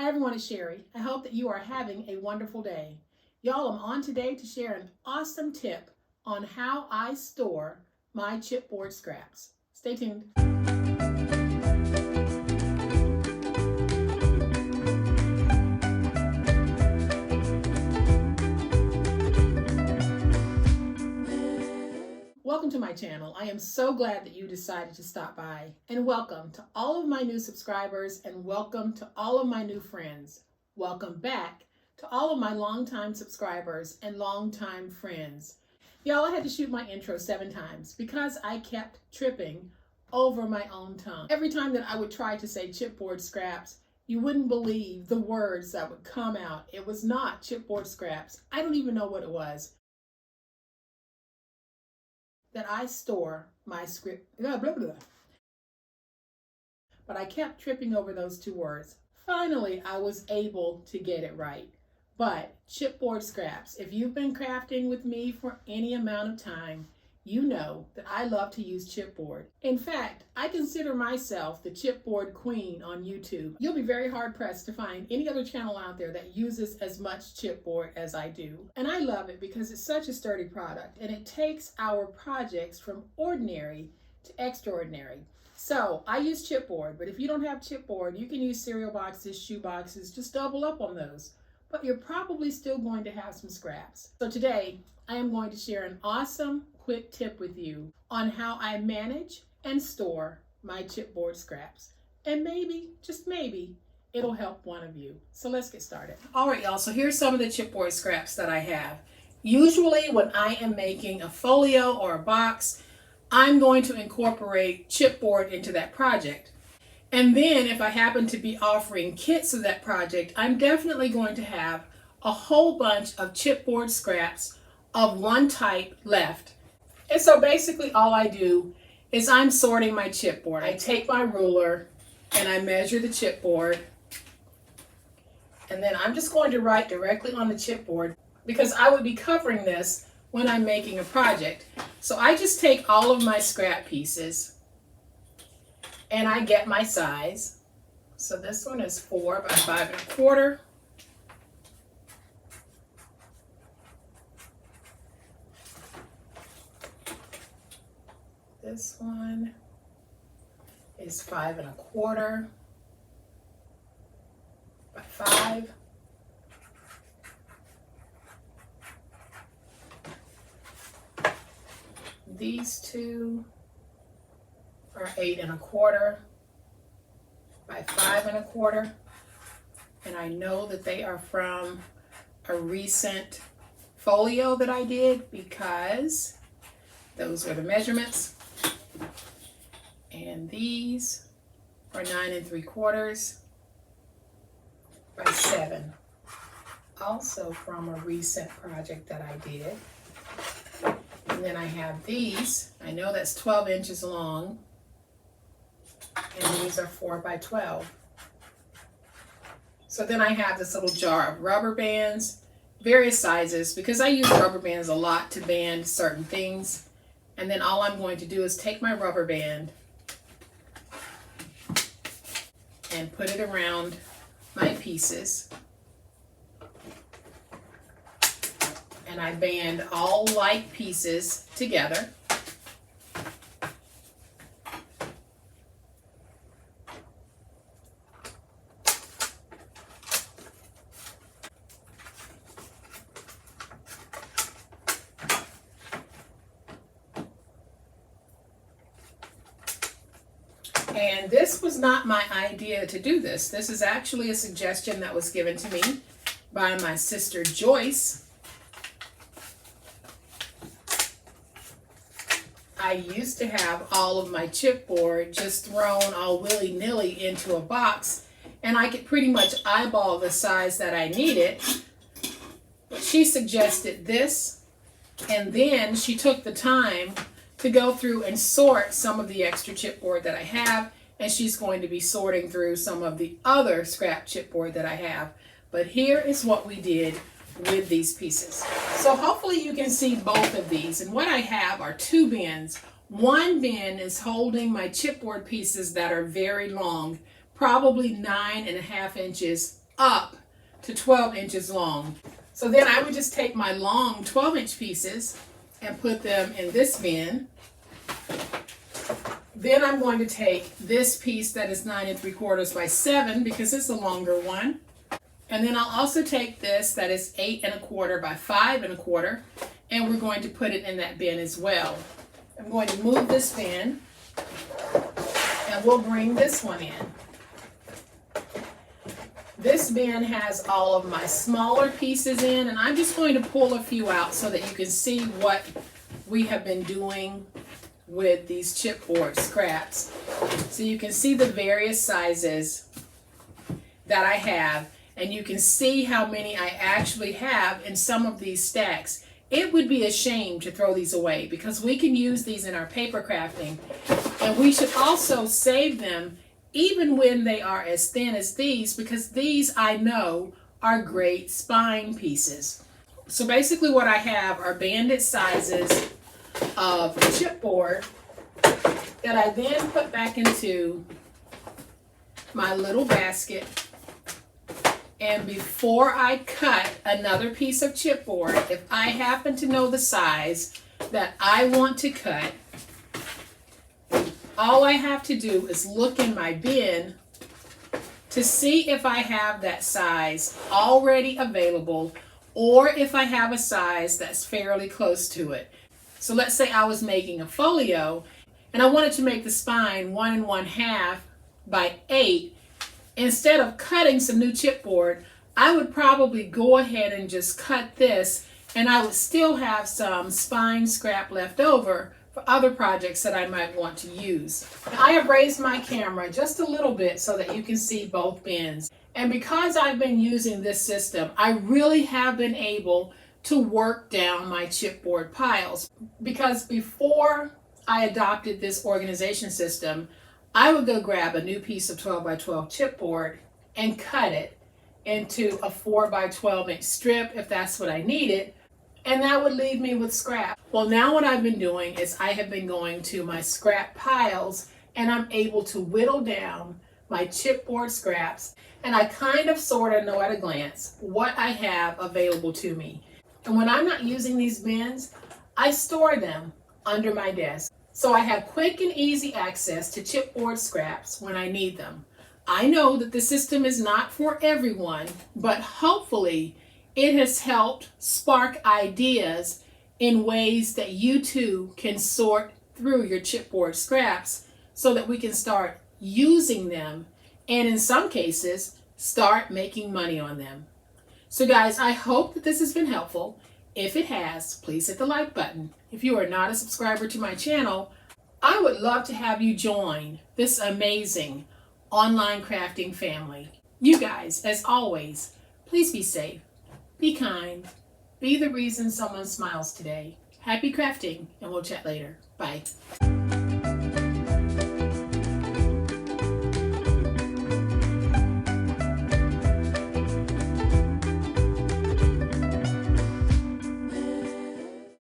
Hi everyone, it's Sherry. I hope that you are having a wonderful day. Y'all, I'm on today to share an awesome tip on how I store my chipboard scraps. Stay tuned. Welcome to my channel. I am so glad that you decided to stop by, and welcome to all of my new subscribers and welcome to all of my new friends. Welcome back to all of my longtime subscribers and longtime friends. Y'all, I had to shoot my intro 7 times because I kept tripping over my own tongue. Every time that I would try to say chipboard scraps, you wouldn't believe the words that would come out. It was not chipboard scraps. I don't even know what it was. That I store my script, blah, blah, blah. But I kept tripping over those 2 words. Finally, I was able to get it right. But chipboard scraps, if you've been crafting with me for any amount of time, you know that I love to use chipboard. In fact, I consider myself the chipboard queen on YouTube. You'll be very hard pressed to find any other channel out there that uses as much chipboard as I do. And I love it because it's such a sturdy product and it takes our projects from ordinary to extraordinary. So I use chipboard, but if you don't have chipboard, you can use cereal boxes, shoe boxes, just double up on those. But you're probably still going to have some scraps. So today, I am going to share an awesome quick tip with you on how I manage and store my chipboard scraps. And maybe, just maybe, it'll help one of you. So let's get started. All right, y'all, so here's some of the chipboard scraps that I have. Usually when I am making a folio or a box, I'm going to incorporate chipboard into that project. And then if I happen to be offering kits of that project, I'm definitely going to have a whole bunch of chipboard scraps of one type left. And so basically all I do is I'm sorting my chipboard. I take my ruler and I measure the chipboard. And then I'm just going to write directly on the chipboard because I would be covering this when I'm making a project. So I just take all of my scrap pieces and I get my size. So this one is 4 by 5 1/4. This one is 5 1/4 by 5. These 2 are 8 1/4 by 5 1/4. And I know that they are from a recent folio that I did because those were the measurements. And these are 9 3/4 by 7. Also from a recent project that I did. And then I have these. I know that's 12 inches long. And these are 4 by 12. So then I have this little jar of rubber bands, various sizes, because I use rubber bands a lot to band certain things. And then all I'm going to do is take my rubber band and put it around my pieces. And I band all like pieces together. And this was not my idea to do this. This is actually a suggestion that was given to me by my sister Joyce. I used to have all of my chipboard just thrown all willy-nilly into a box, and I could pretty much eyeball the size that I needed. But she suggested this, and then she took the time to go through and sort some of the extra chipboard that I have, and she's going to be sorting through some of the other scrap chipboard that I have. But here is what we did with these pieces. So hopefully you can see both of these, and what I have are 2 bins. One bin is holding my chipboard pieces that are very long, probably 9 1/2 inches up to 12 inches long. So then I would just take my long 12-inch pieces and put them in this bin. Then I'm going to take this piece that is 9 3/4 by 7 because it's a longer one. And then I'll also take this that is 8 1/4 by 5 1/4, and we're going to put it in that bin as well. I'm going to move this bin, and we'll bring this one in. This bin has all of my smaller pieces in, and I'm just going to pull a few out so that you can see what we have been doing with these chipboard scraps. So you can see the various sizes that I have, and you can see how many I actually have in some of these stacks. It would be a shame to throw these away because we can use these in our paper crafting, and we should also save them even when they are as thin as these, because these I know are great spine pieces. So basically what I have are banded sizes of chipboard that I then put back into my little basket. And before I cut another piece of chipboard, if I happen to know the size that I want to cut, all I have to do is look in my bin to see if I have that size already available or if I have a size that's fairly close to it. So let's say I was making a folio and I wanted to make the spine 1 1/2 by 8. Instead of cutting some new chipboard, I would probably go ahead and just cut this, and I would still have some spine scrap left over for other projects that I might want to use. I have raised my camera just a little bit so that you can see both bins. And because I've been using this system, I really have been able to work down my chipboard piles. Because before I adopted this organization system, I would go grab a new piece of 12 by 12 chipboard and cut it into a 4 by 12 inch strip if that's what I needed, and that would leave me with scrap. Well, now what I've been doing is I have been going to my scrap piles, and I'm able to whittle down my chipboard scraps, and I kind of sort of know at a glance what I have available to me. And when I'm not using these bins, I store them under my desk. So I have quick and easy access to chipboard scraps when I need them. I know that the system is not for everyone, but hopefully it has helped spark ideas in ways that you too can sort through your chipboard scraps so that we can start using them, and in some cases, start making money on them. So guys, I hope that this has been helpful. If it has, please hit the like button. If you are not a subscriber to my channel, I would love to have you join this amazing online crafting family. You guys, as always, please be safe, be kind, be the reason someone smiles today. Happy crafting, and we'll chat later. Bye.